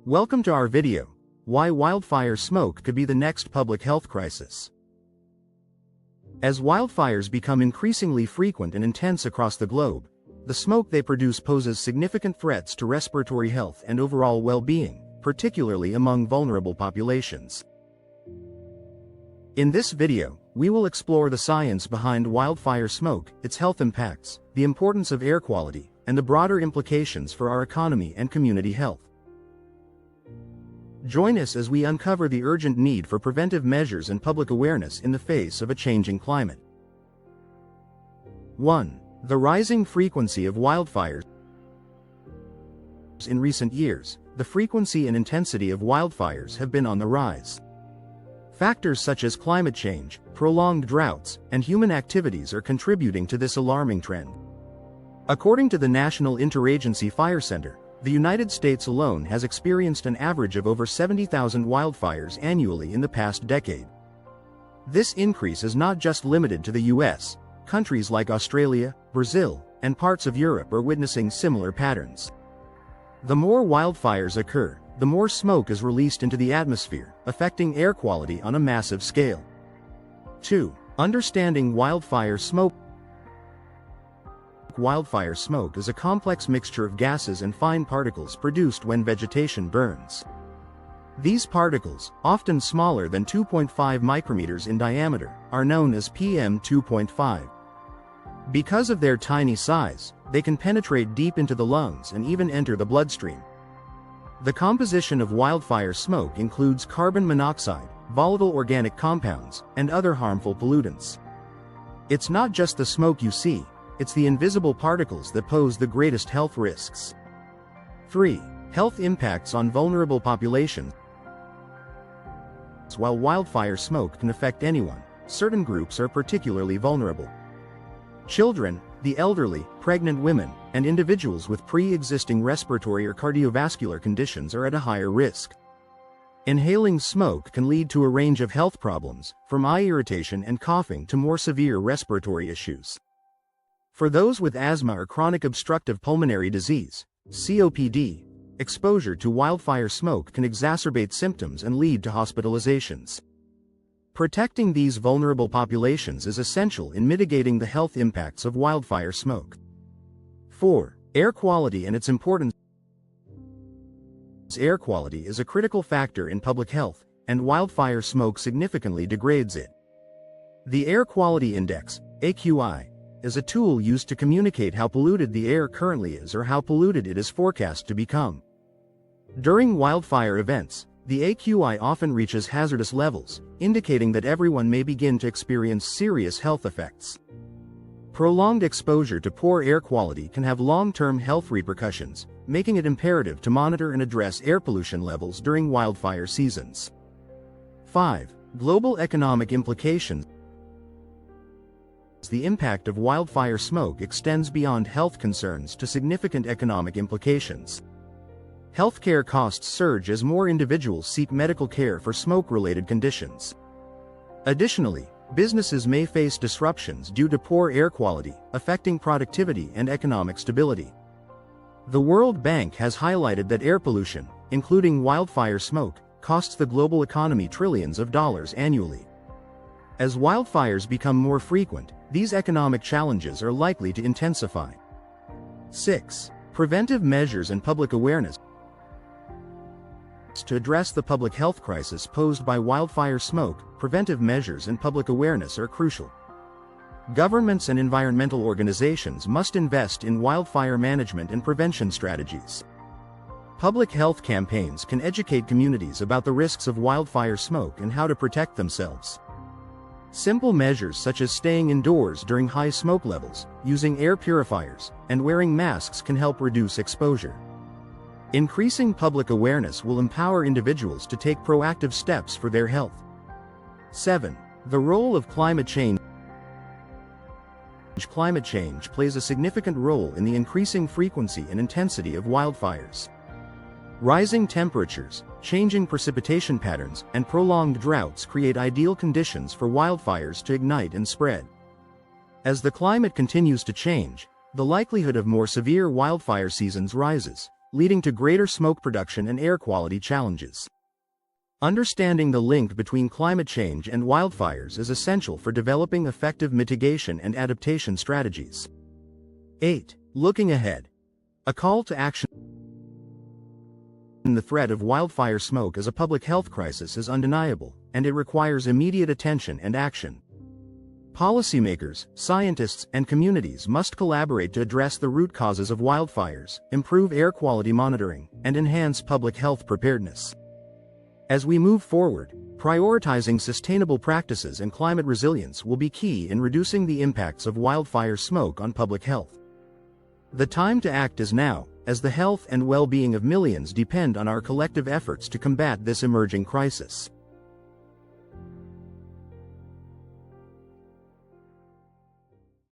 Welcome to our video, Why Wildfire Smoke Could Be the Next Public Health Crisis. As wildfires become increasingly frequent and intense across the globe, the smoke they produce poses significant threats to respiratory health and overall well-being, particularly among vulnerable populations. In this video, we will explore the science behind wildfire smoke, its health impacts, the importance of air quality, and the broader implications for our economy and community health. Join us as we uncover the urgent need for preventive measures and public awareness in the face of a changing climate. 1. The rising frequency of wildfires. In recent years, the frequency and intensity of wildfires have been on the rise. Factors such as climate change, prolonged droughts, and human activities are contributing to this alarming trend. According to the National Interagency Fire Center, the United States alone has experienced an average of over 70,000 wildfires annually in the past decade. This increase is not just limited to the US. Countries like Australia, Brazil, and parts of Europe are witnessing similar patterns. The more wildfires occur, the more smoke is released into the atmosphere, affecting air quality on a massive scale. 2. Understanding wildfire smoke. Wildfire smoke is a complex mixture of gases and fine particles produced when vegetation burns. These particles, often smaller than 2.5 micrometers in diameter, are known as PM 2.5. Because of their tiny size, they can penetrate deep into the lungs and even enter the bloodstream. The composition of wildfire smoke includes carbon monoxide, volatile organic compounds, and other harmful pollutants. It's not just the smoke you see, it's the invisible particles that pose the greatest health risks. 3. Health impacts on vulnerable populations. While wildfire smoke can affect anyone, certain groups are particularly vulnerable. Children, the elderly, pregnant women, and individuals with pre-existing respiratory or cardiovascular conditions are at a higher risk. Inhaling smoke can lead to a range of health problems, from eye irritation and coughing to more severe respiratory issues. For those with asthma or chronic obstructive pulmonary disease, COPD, exposure to wildfire smoke can exacerbate symptoms and lead to hospitalizations. Protecting these vulnerable populations is essential in mitigating the health impacts of wildfire smoke. 4. Air quality and its importance. Air quality is a critical factor in public health, and wildfire smoke significantly degrades it. The Air Quality Index, AQI, is a tool used to communicate how polluted the air currently is or how polluted it is forecast to become. During wildfire events, the AQI often reaches hazardous levels, indicating that everyone may begin to experience serious health effects. Prolonged exposure to poor air quality can have long-term health repercussions, making it imperative to monitor and address air pollution levels during wildfire seasons. 5. Global economic implications. The impact of wildfire smoke extends beyond health concerns to significant economic implications. Healthcare costs surge as more individuals seek medical care for smoke-related conditions. Additionally, businesses may face disruptions due to poor air quality, affecting productivity and economic stability. The World Bank has highlighted that air pollution, including wildfire smoke, costs the global economy trillions of dollars annually. As wildfires become more frequent, these economic challenges are likely to intensify. 6. Preventive measures and public awareness. To address the public health crisis posed by wildfire smoke, preventive measures and public awareness are crucial. Governments and environmental organizations must invest in wildfire management and prevention strategies. Public health campaigns can educate communities about the risks of wildfire smoke and how to protect themselves. Simple measures such as staying indoors during high smoke levels, using air purifiers, and wearing masks can help reduce exposure. Increasing public awareness will empower individuals to take proactive steps for their health. 7. The role of climate change. Climate change plays a significant role in the increasing frequency and intensity of wildfires. Rising temperatures, changing precipitation patterns, and prolonged droughts create ideal conditions for wildfires to ignite and spread. As the climate continues to change, the likelihood of more severe wildfire seasons rises, leading to greater smoke production and air quality challenges. Understanding the link between climate change and wildfires is essential for developing effective mitigation and adaptation strategies. 8. Looking ahead. A call to action. The threat of wildfire smoke as a public health crisis is undeniable, and it requires immediate attention and action. Policymakers, scientists, and communities must collaborate to address the root causes of wildfires, improve air quality monitoring, and enhance public health preparedness. As we move forward, prioritizing sustainable practices and climate resilience will be key in reducing the impacts of wildfire smoke on public health. The time to act is now, as the health and well-being of millions depend on our collective efforts to combat this emerging crisis.